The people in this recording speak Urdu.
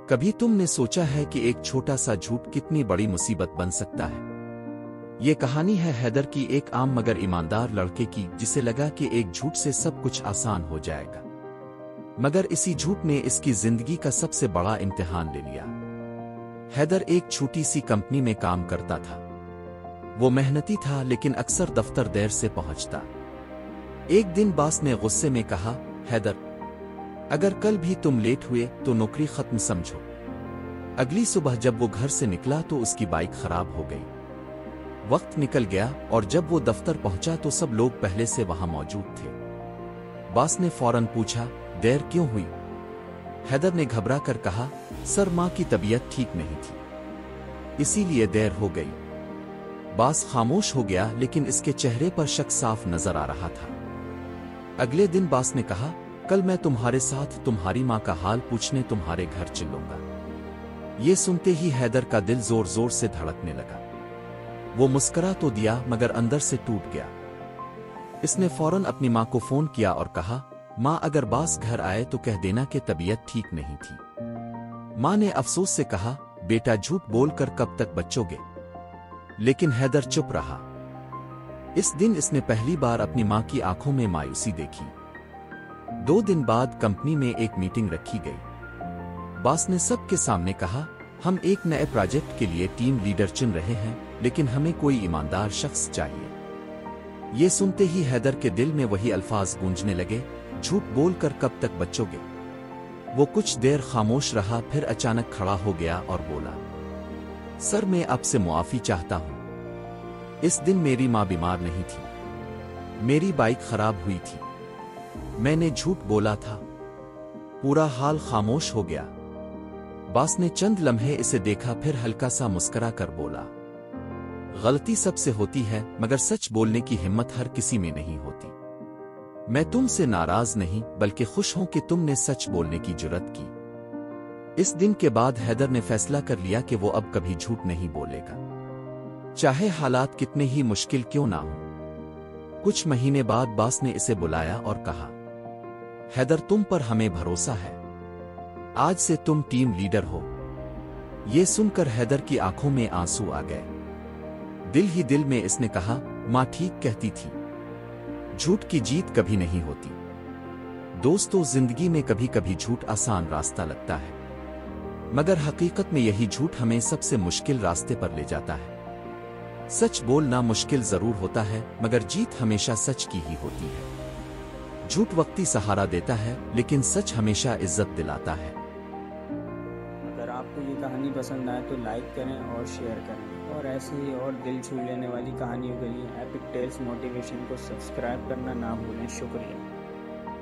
کبھی تم نے سوچا ہے کہ ایک چھوٹا سا جھوٹ کتنی بڑی مصیبت بن سکتا ہے؟ یہ کہانی ہے حیدر کی، ایک عام مگر ایماندار لڑکے کی جسے لگا کہ ایک جھوٹ سے سب کچھ آسان ہو جائے گا، مگر اسی جھوٹ نے اس کی زندگی کا سب سے بڑا امتحان لے لیا۔ حیدر ایک چھوٹی سی کمپنی میں کام کرتا تھا۔ وہ محنتی تھا لیکن اکثر دفتر دیر سے پہنچتا۔ ایک دن باس نے غصے میں کہا، حیدر، اگر کل بھی تم لیٹ ہوئے تو نوکری ختم سمجھو۔ اگلی صبح جب وہ گھر سے نکلا تو اس کی بائک خراب ہو گئی۔ وقت نکل گیا اور جب وہ دفتر پہنچا تو سب لوگ پہلے سے وہاں موجود تھے۔ باس نے فوراً پوچھا، دیر کیوں ہوئی؟ حیدر نے گھبرا کر کہا، سر ماں کی طبیعت ٹھیک نہیں تھی، اسی لیے دیر ہو گئی۔ باس خاموش ہو گیا لیکن اس کے چہرے پر شک صاف نظر آ رہا تھا۔ اگلے دن باس نے کہا، کل میں تمہارے ساتھ تمہاری ماں کا حال پوچھنے تمہارے گھر چلوں گا۔ یہ سنتے ہی حیدر کا دل زور زور سے دھڑکنے لگا۔ وہ مسکرا تو دیا مگر اندر سے ٹوٹ گیا۔ اس نے فوراً اپنی ماں کو فون کیا اور کہا، ماں اگر باس گھر آئے تو کہہ دینا کہ طبیعت ٹھیک نہیں تھی۔ ماں نے افسوس سے کہا، بیٹا جھوٹ بول کر کب تک بچو گے؟ لیکن حیدر چپ رہا۔ اس دن اس نے پہلی بار اپنی ماں کی آنکھوں میں مایوسی دیکھی۔ 2 دن بعد کمپنی میں ایک میٹنگ رکھی گئی۔ باس نے سب کے سامنے کہا، ہم ایک نئے پروجیکٹ کے لیے ٹیم لیڈر چن رہے ہیں لیکن ہمیں کوئی ایماندار شخص چاہیے۔ یہ سنتے ہی حیدر کے دل میں وہی الفاظ گونجنے لگے، جھوٹ بول کر کب تک بچو گے؟ وہ کچھ دیر خاموش رہا، پھر اچانک کھڑا ہو گیا اور بولا، سر میں آپ سے معافی چاہتا ہوں۔ اس دن میری ماں بیمار نہیں تھی، میری بائک خراب ہوئی تھی، میں نے جھوٹ بولا تھا۔ پورا حال خاموش ہو گیا۔ باس نے چند لمحے اسے دیکھا، پھر ہلکا سا مسکرا کر بولا، غلطی سب سے ہوتی ہے مگر سچ بولنے کی ہمت ہر کسی میں نہیں ہوتی۔ میں تم سے ناراض نہیں بلکہ خوش ہوں کہ تم نے سچ بولنے کی جرات کی۔ اس دن کے بعد حیدر نے فیصلہ کر لیا کہ وہ اب کبھی جھوٹ نہیں بولے گا، چاہے حالات کتنے ہی مشکل کیوں نہ ہوں۔ کچھ مہینے بعد باس نے اسے بلایا اور کہا، حیدر تم پر ہمیں بھروسہ ہے، آج سے تم ٹیم لیڈر ہو۔ یہ سن کر حیدر کی آنکھوں میں آنسو آ گئے۔ دل ہی دل میں اس نے کہا، ماں ٹھیک کہتی تھی، جھوٹ کی جیت کبھی نہیں ہوتی۔ دوستو، زندگی میں کبھی کبھی جھوٹ آسان راستہ لگتا ہے مگر حقیقت میں یہی جھوٹ ہمیں سب سے مشکل راستے پر لے جاتا ہے۔ سچ بولنا مشکل ضرور ہوتا ہے مگر جیت ہمیشہ سچ کی ہی ہوتی ہے۔ جھوٹ وقتی سہارا دیتا ہے لیکن سچ ہمیشہ عزت دلاتا ہے۔ اگر آپ کو یہ کہانی پسند آئے تو لائک کریں اور شیئر کریں، اور ایسی ہی اور دل چھو لینے والی کہانیوں کے لیے ایپک ٹیلز موٹیویشن کو سبسکرائب کرنا نہ بھولیں۔ شکریہ۔